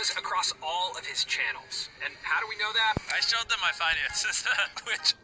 videos across all of his channels. And how do we know that? I showed them my finances, which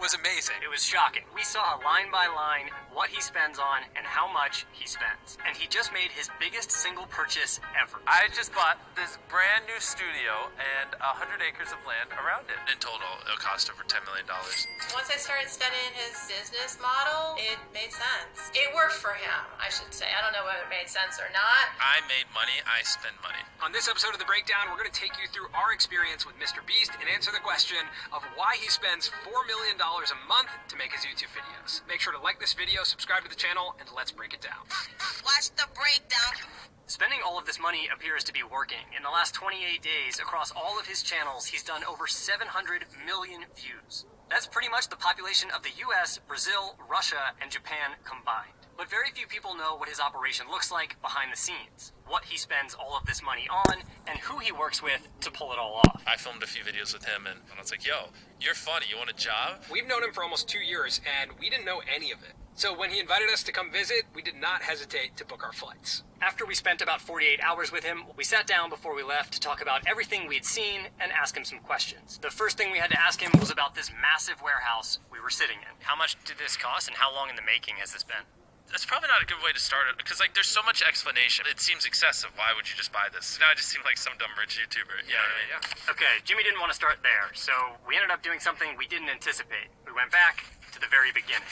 was amazing. It was shocking. We saw line by line what he spends on and how much he spends. And he just made his biggest single purchase ever. I just bought this brand new studio and 100 acres of land around it. In total, it'll cost over $10 million. Once I started studying his business model, it made sense. It worked for him, I should say. I don't know whether it made sense or not. I made money, I spend money. On this episode of The Breakdown, we're going to take you through our experience with MrBeast and answer the question of why he spends $4 million a month to make his YouTube videos. Make sure to like this video, subscribe to the channel, and let's break it down. Watch The Breakdown. Spending all of this money appears to be working. In the last 28 days, across all of his channels, he's done over 700 million views. That's pretty much the population of the US, Brazil, Russia, and Japan combined. But very few people know what his operation looks like behind the scenes, what he spends all of this money on, and who he works with to pull it all off. I filmed a few videos with him and I was like, yo, you're funny, you want a job? We've known him for almost 2 years, and we didn't know any of it. So when he invited us to come visit, we did not hesitate to book our flights. After we spent about 48 hours with him, we sat down before we left to talk about everything we'd seen and ask him some questions. The first thing we had to ask him was about this massive warehouse we were sitting in. How much did this cost and how long in the making has this been? That's probably not a good way to start it, because like there's so much explanation. It seems excessive. Why would you just buy this? Now I just seem like some dumb rich YouTuber. You know what I mean? Yeah. Okay, Jimmy didn't want to start there, so we ended up doing something we didn't anticipate. We went back to the very beginning.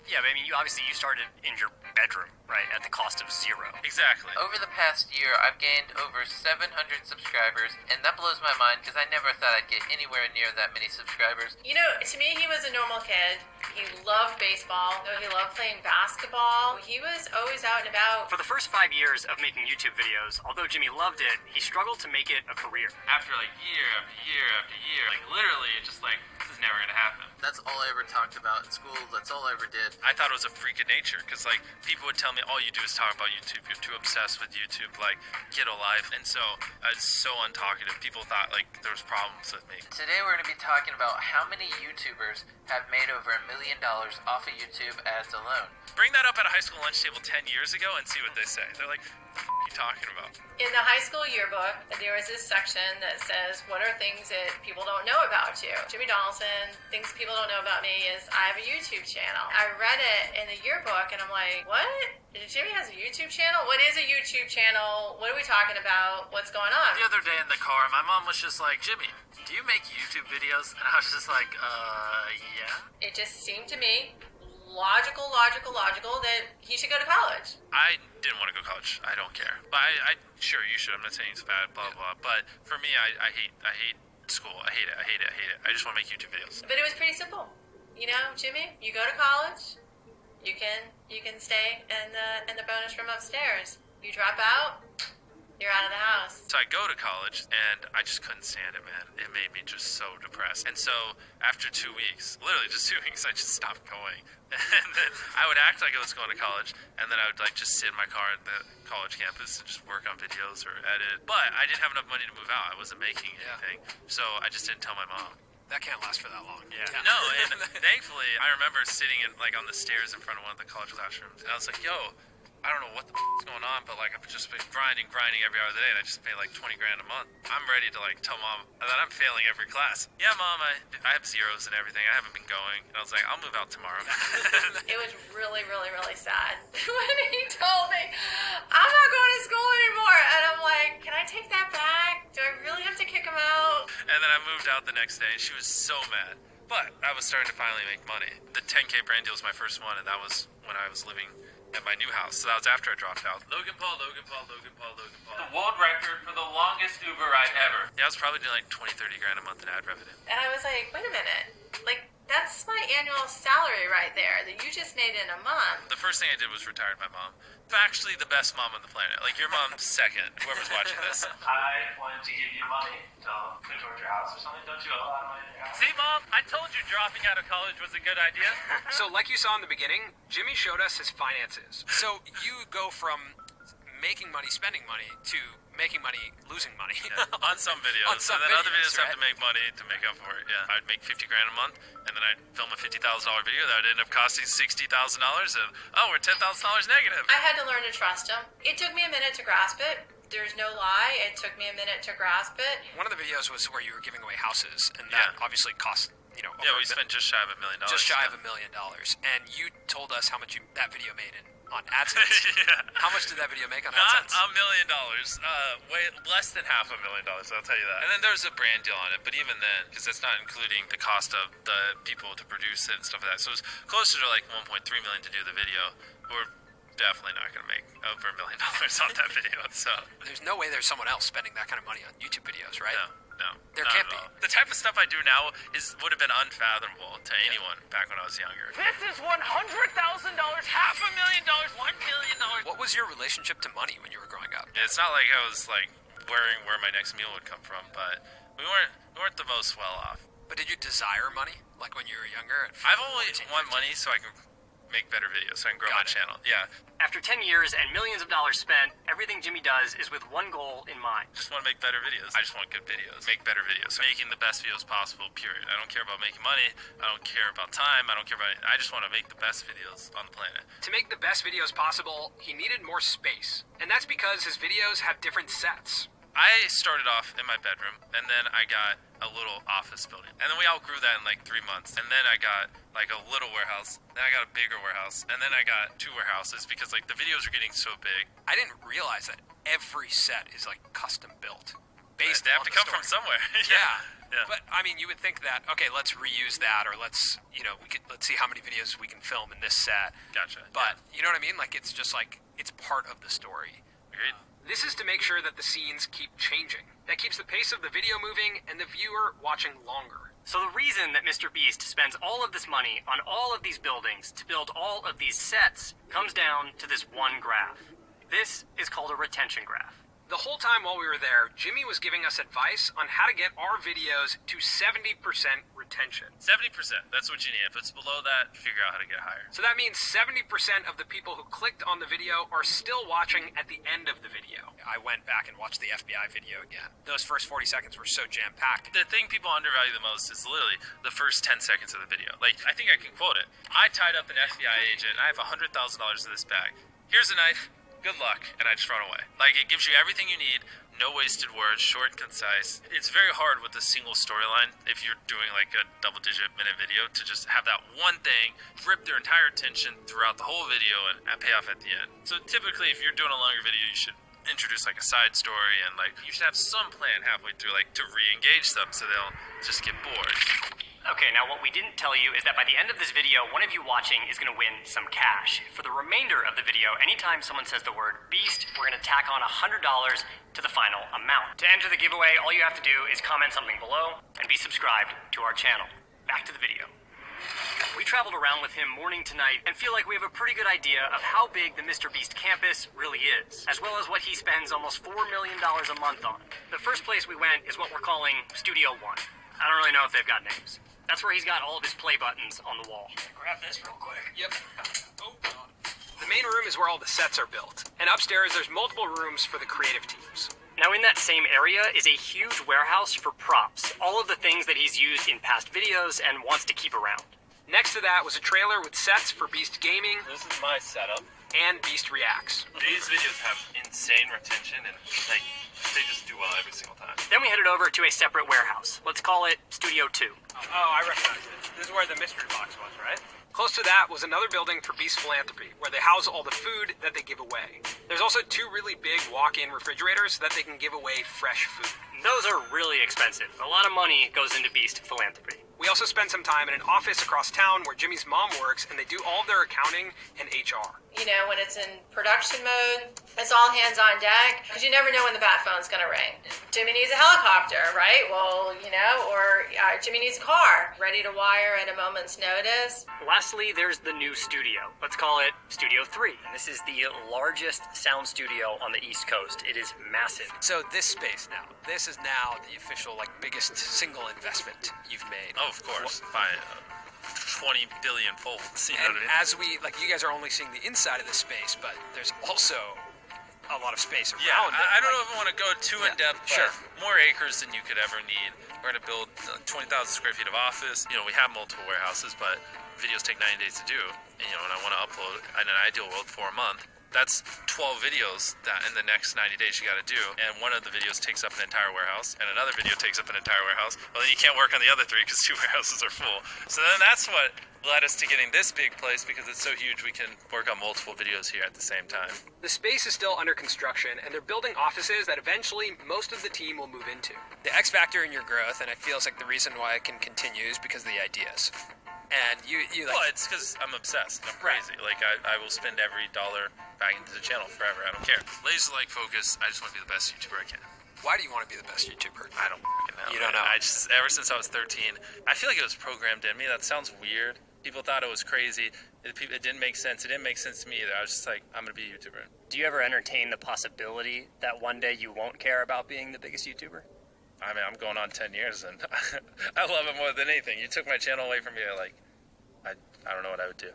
Yeah, but I mean, you started in your bedroom, right, at the cost of $0. Exactly. Over the past year, I've gained over 700 subscribers, and that blows my mind because I never thought I'd get anywhere near that many subscribers. You know, to me, he was a normal kid. He loved baseball. He loved playing basketball. He was always out and about. For the first 5 years of making YouTube videos, although Jimmy loved it, he struggled to make it a career. After like year after year after year, like literally, it's just like, this is never gonna happen. That's all I ever talked about in school. That's all I ever did. I thought it was a freak of nature, because like people would tell me, all you do is talk about YouTube, you're too obsessed with YouTube, like get a life. And so I was so untalkative. People thought like there was problems with me. Today we're going to be talking about how many YouTubers have made over $1 million off of YouTube ads alone. Bring that up at a high school lunch table 10 years ago and see what they say. They're like, what the f*** are you talking about? In the high school yearbook, there was this section that says, what are things that people don't know about you? Jimmy Donaldson, things people don't know about me is I have a YouTube channel. I read it in the yearbook and I'm like, what? Jimmy has a YouTube channel? What is a YouTube channel? What are we talking about? What's going on? The other day in the car, my mom was just like, Jimmy, do you make YouTube videos? And I was just like, yeah. It just seemed to me logical that he should go to college. I didn't want to go to college. I don't care. But I sure you should. I'm not saying it's bad, blah, blah. But for me, I hate school. I hate it. I just want to make YouTube videos. But it was pretty simple. You know, Jimmy, you go to college, you can stay in the bonus room upstairs. You drop out, you're out of the house. So I go to college, and I just couldn't stand it, man. It made me just so depressed. And so after 2 weeks, literally just 2 weeks, I just stopped going. And then I would act like I was going to college, and then I would like just sit in my car at the college campus and just work on videos or edit. But I didn't have enough money to move out. I wasn't making anything. So I just didn't tell my mom. That can't last for that long. Yeah. No, and thankfully, I remember sitting in like on the stairs in front of one of the college classrooms, and I was like, yo, I don't know what the is going on, but like I've just been grinding every hour of the day, and I just pay like 20 grand a month. I'm ready to like tell mom that I'm failing every class. Yeah, mom, I have zeros and everything. I haven't been going. And I was like, I'll move out tomorrow. It was really sad when he told me, I'm not going to school anymore. And I'm like, can I take that back? Do I really have to kick him out? And then I moved out the next day, and she was so mad. But I was starting to finally make money. The 10K brand deal was my first one, and that was when I was living at my new house. So that was after I dropped out. Logan Paul. The world record for the longest Uber ride ever. Yeah, I was probably doing like 20, 30 grand a month in ad revenue. And I was like, wait a minute. Like, that's my annual salary right there that you just made in a month. The first thing I did was retired my mom. Actually, the best mom on the planet. Like, your mom's second, whoever's watching this. I wanted to give you money to put towards your house or something. Don't you owe a lot of money in your house? See, Mom? I told you dropping out of college was a good idea. So like you saw in the beginning, Jimmy showed us his finances. So you go from making money, spending money, to making money, losing money. On some videos. On some and then other videos, videos right? have to make money to make up for it, yeah. I'd make 50 grand a month, and then I'd film a $50,000 video that would end up costing $60,000, and, oh, we're $10,000 negative. I had to learn to trust him. It took me a minute to grasp it. There's no lie. It took me a minute to grasp it. One of the videos was where you were giving away houses, and that obviously cost, Yeah, we spent just shy of $1 million. just shy of $1 million. And you told us how much that video made on AdSense. Yeah. How much did that video make on Not AdSense? $1 million. Way less than $500,000. I'll tell you that. And then there's a brand deal on it, but even then, because that's not including the cost of the people to produce it and stuff like that. So it's closer to like 1.3 million to do the video. We're definitely not going to make over $1 million off that video. So There's no way there's someone else spending that kind of money on YouTube videos, right? no, There not can't at be. all. The type of stuff I do now would have been unfathomable to anyone back when I was younger. This is $100,000, $500,000, $1 million. What was your relationship to money when you were growing up? It's not like I was like worrying where my next meal would come from, but we weren't the most well off. But did you desire money, like when you were younger? I've always wanted money so I can make better videos, so I can grow my channel. Yeah, After 10 years and millions of dollars spent, everything Jimmy does is with one goal in mind. just want to make better videos. I just want good videos, make better videos, making the best videos possible. Period. I don't care about making money. I don't care about time. I don't care about anything. I just want to make the best videos on the planet. To make the best videos possible, he needed more space. And that's because his videos have different sets. I started off in my bedroom, and then I got a little office building. And then we outgrew that in like 3 months. And then I got like a little warehouse. Then I got a bigger warehouse. And then I got 2 warehouses because like the videos were getting so big. I didn't realize that every set is like custom built. Based They have on to the come from story. somewhere. Yeah. Yeah. But I mean, you would think that, okay, let's reuse that, or let's see how many videos we can film in this set. Gotcha. But you know what I mean? Like it's just like it's part of the story. Agreed. This is to make sure that the scenes keep changing. That keeps the pace of the video moving and the viewer watching longer. So the reason that MrBeast spends all of this money on all of these buildings to build all of these sets comes down to this one graph. This is called a retention graph. The whole time while we were there, Jimmy was giving us advice on how to get our videos to 70% retention. 70%. That's what you need. If it's below that, figure out how to get higher. So that means 70% of the people who clicked on the video are still watching at the end of the video. I went back and watched the FBI video again. Those first 40 seconds were so jam-packed. The thing people undervalue the most is literally the first 10 seconds of the video. Like, I think I can quote it. I tied up an FBI agent, and I have $100,000 in this bag. Here's a knife. Good luck. And I just run away. Like, it gives you everything you need. No wasted words, short and concise. It's very hard with a single storyline, if you're doing like a double-digit minute video, to just have that one thing grip their entire attention throughout the whole video and pay off at the end. So typically, if you're doing a longer video, you should introduce like a side story, and like you should have some plan halfway through, like to re-engage them so they'll just get bored. Okay, now what we didn't tell you is that by the end of this video, one of you watching is going to win some cash. For the remainder of the video, anytime someone says the word Beast, we're going to tack on $100 to the final amount. To enter the giveaway, all you have to do is comment something below and be subscribed to our channel. Back to the video. We traveled around with him morning to night and feel like we have a pretty good idea of how big the MrBeast campus really is, as well as what he spends almost $4 million a month on. The first place we went is what we're calling Studio 1. I don't really know if they've got names. That's where he's got all of his play buttons on the wall. Grab this real quick. Yep. Oh, God. The main room is where all the sets are built. And upstairs, there's multiple rooms for the creative teams. Now in that same area is a huge warehouse for props. All of the things that he's used in past videos and wants to keep around. Next to that was a trailer with sets for Beast Gaming This is my setup. and Beast Reacts. These videos have insane retention, and like they just do well every single time. Then we headed over to a separate warehouse. Let's call it Studio 2. Oh, I recognize this. This is where the mystery box was, right? Close to that was another building for Beast Philanthropy, where they house all the food that they give away. There's also 2 really big walk-in refrigerators so that they can give away fresh food. Those are really expensive. A lot of money goes into Beast Philanthropy. We also spent some time in an office across town where Jimmy's mom works, and they do all of their accounting and HR. You know, when it's in production mode, it's all hands on deck, because you never know when the bat phone's going to ring. Jimmy needs a helicopter, right? Well, you know, or Jimmy needs a car, ready to wire at a moment's notice. Lastly, there's the new studio. Let's call it Studio 3. This is the largest sound studio on the East Coast. It is massive. So this space now, this is now the official, biggest single investment you've made. Oh, of course, by 20 billion folds. You know And what I mean? as we, you guys are only seeing the inside of the space, but there's also a lot of space around Yeah, it. I don't know if I want to go too in depth, but sure. more acres than you could ever need. We're going to build 20,000 square feet of office. You know, we have multiple warehouses, but videos take 90 days to do. And, and I want to upload in an ideal world for a month. That's 12 videos that in the next 90 days you got to do, and one of the videos takes up an entire warehouse, and another video takes up an entire warehouse. Well, then you can't work on the other 3 because 2 warehouses are full. So then that's what led us to getting this big place, because it's so huge we can work on multiple videos here at the same time. The space is still under construction, and they're building offices that eventually most of the team will move into. The X factor in your growth, and it feels like the reason why it can continue, is because of the ideas. And you like... Well, it's because I'm obsessed. I'm crazy. Like, I will spend every dollar back into the channel forever. I don't care. Laser-like focus. I just want to be the best YouTuber I can. Why do you want to be the best YouTuber? I don't fucking know. You don't know? I just, ever since I was 13, I feel like it was programmed in me. That sounds weird. People thought it was crazy. It didn't make sense. It didn't make sense to me either. I was just like, I'm going to be a YouTuber. Do you ever entertain the possibility that one day you won't care about being the biggest YouTuber? I mean, I'm going on 10 years, and I love it more than anything. You took my channel away from me, I don't know what I would do.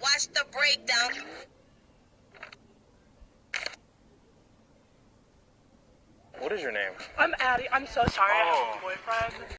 Watch the breakdown. What is your name? I'm Addie. I'm so sorry. I have a boyfriend.